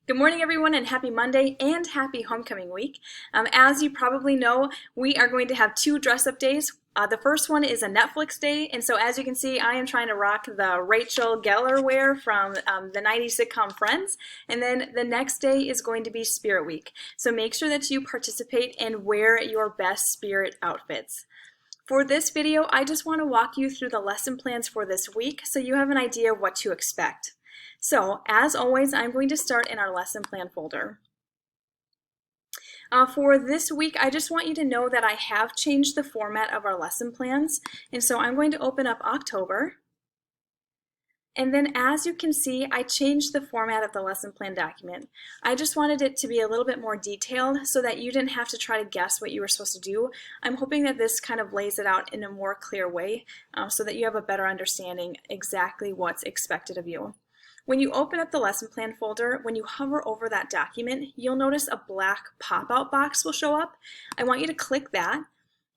Good morning, everyone, and happy Monday and happy homecoming week. As you probably know, we are going to have two dress-up days. The first one is a Netflix day, and so as you can see, I am trying to rock the Rachel Geller wear from the 90s sitcom Friends, and then the next day is going to be Spirit Week. So make sure that you participate and wear your best Spirit outfits. For this video, I just want to walk you through the lesson plans for this week so you have an idea of what to expect. So, as always, I'm going to start in our lesson plan folder. For this week, I just want you to know that I have changed the format of our lesson plans, and so I'm going to open up October. And then as you can see, I changed the format of the lesson plan document. I just wanted it to be a little bit more detailed so that you didn't have to try to guess what you were supposed to do. I'm hoping that this kind of lays it out in a more clear way so that you have a better understanding exactly what's expected of you. When you open up the lesson plan folder, when you hover over that document, you'll notice a black pop-out box will show up. I want you to click that,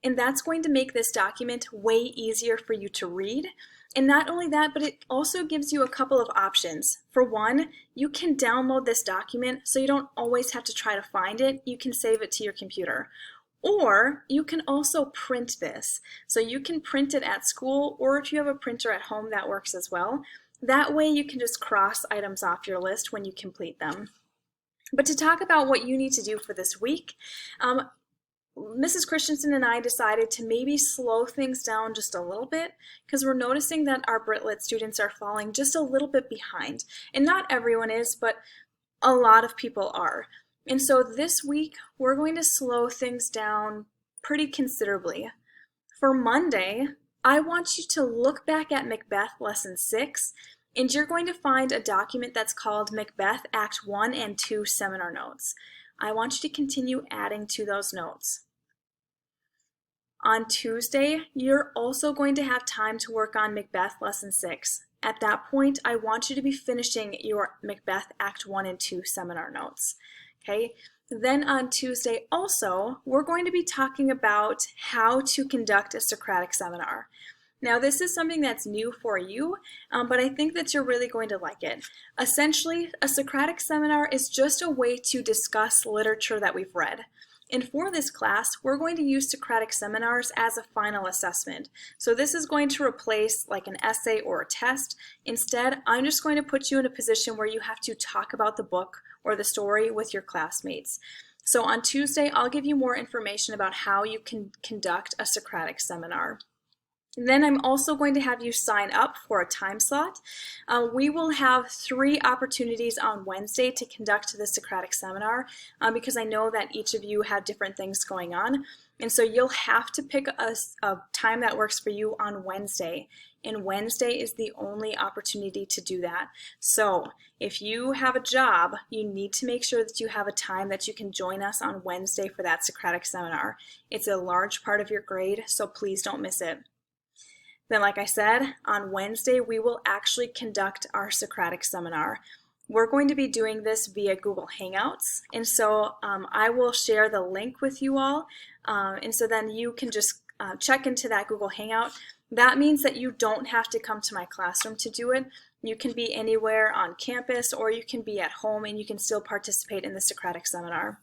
and that's going to make this document way easier for you to read. And not only that, but it also gives you a couple of options. For one, you can download this document so you don't always have to try to find it. You can save it to your computer. Or you can also print this. So you can print it at school, or if you have a printer at home, that works as well. That way you can just cross items off your list when you complete them. But to talk about what you need to do for this week, Mrs. Christensen and I decided to maybe slow things down just a little bit because we're noticing that our Brit Lit students are falling just a little bit behind. And not everyone is, but a lot of people are. And so this week, we're going to slow things down pretty considerably. For Monday, I want you to look back at Macbeth Lesson 6, and you're going to find a document that's called Macbeth Act 1 and 2 Seminar Notes. I want you to continue adding to those notes. On Tuesday, you're also going to have time to work on Macbeth Lesson 6. At that point, I want you to be finishing your Macbeth Act 1 and 2 Seminar Notes. Okay? Then on Tuesday also, we're going to be talking about how to conduct a Socratic seminar. Now this is something that's new for you, but I think that you're really going to like it. Essentially, a Socratic seminar is just a way to discuss literature that we've read. And for this class, we're going to use Socratic seminars as a final assessment. So this is going to replace like an essay or a test. Instead, I'm just going to put you in a position where you have to talk about the book or the story with your classmates. So on Tuesday, I'll give you more information about how you can conduct a Socratic seminar. Then I'm also going to have you sign up for a time slot. We will have 3 opportunities on Wednesday to conduct the Socratic seminar because I know that each of you have different things going on. And so you'll have to pick a time that works for you on Wednesday. And Wednesday is the only opportunity to do that. So if you have a job, you need to make sure that you have a time that you can join us on Wednesday for that Socratic seminar. It's a large part of your grade, so please don't miss it. Then, like I said, on Wednesday, we will actually conduct our Socratic seminar. We're going to be doing this via Google Hangouts, and so I will share the link with you all, and so then you can just check into that Google Hangout. That means that you don't have to come to my classroom to do it. You can be anywhere on campus, or you can be at home, and you can still participate in the Socratic seminar.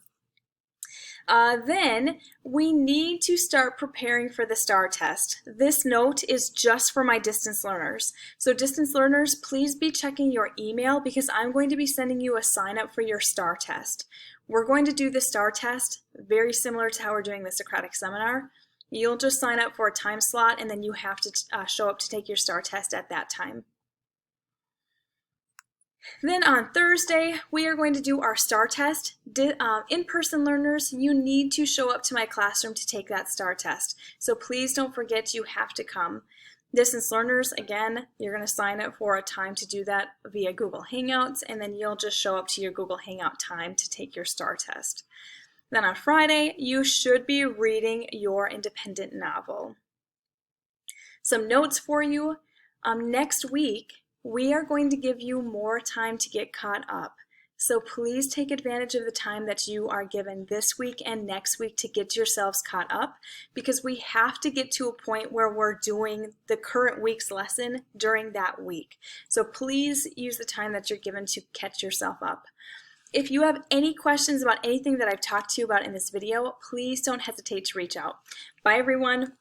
Then we need to start preparing for the STAR test. This note is just for my distance learners. So distance learners, please be checking your email because I'm going to be sending you a sign up for your STAR test. We're going to do the STAR test very similar to how we're doing the Socratic seminar. You'll just sign up for a time slot and then you have to show up to take your STAR test at that time. Then on Thursday, we are going to do our STAR test. In-person learners, you need to show up to my classroom to take that STAR test. So please don't forget you have to come. Distance learners, again, you're going to sign up for a time to do that via Google Hangouts, and then you'll just show up to your Google Hangout time to take your STAR test. Then on Friday, you should be reading your independent novel. Some notes for you. Next week, we are going to give you more time to get caught up. So please take advantage of the time that you are given this week and next week to get yourselves caught up because we have to get to a point where we're doing the current week's lesson during that week. So please use the time that you're given to catch yourself up. If you have any questions about anything that I've talked to you about in this video, please don't hesitate to reach out. Bye everyone.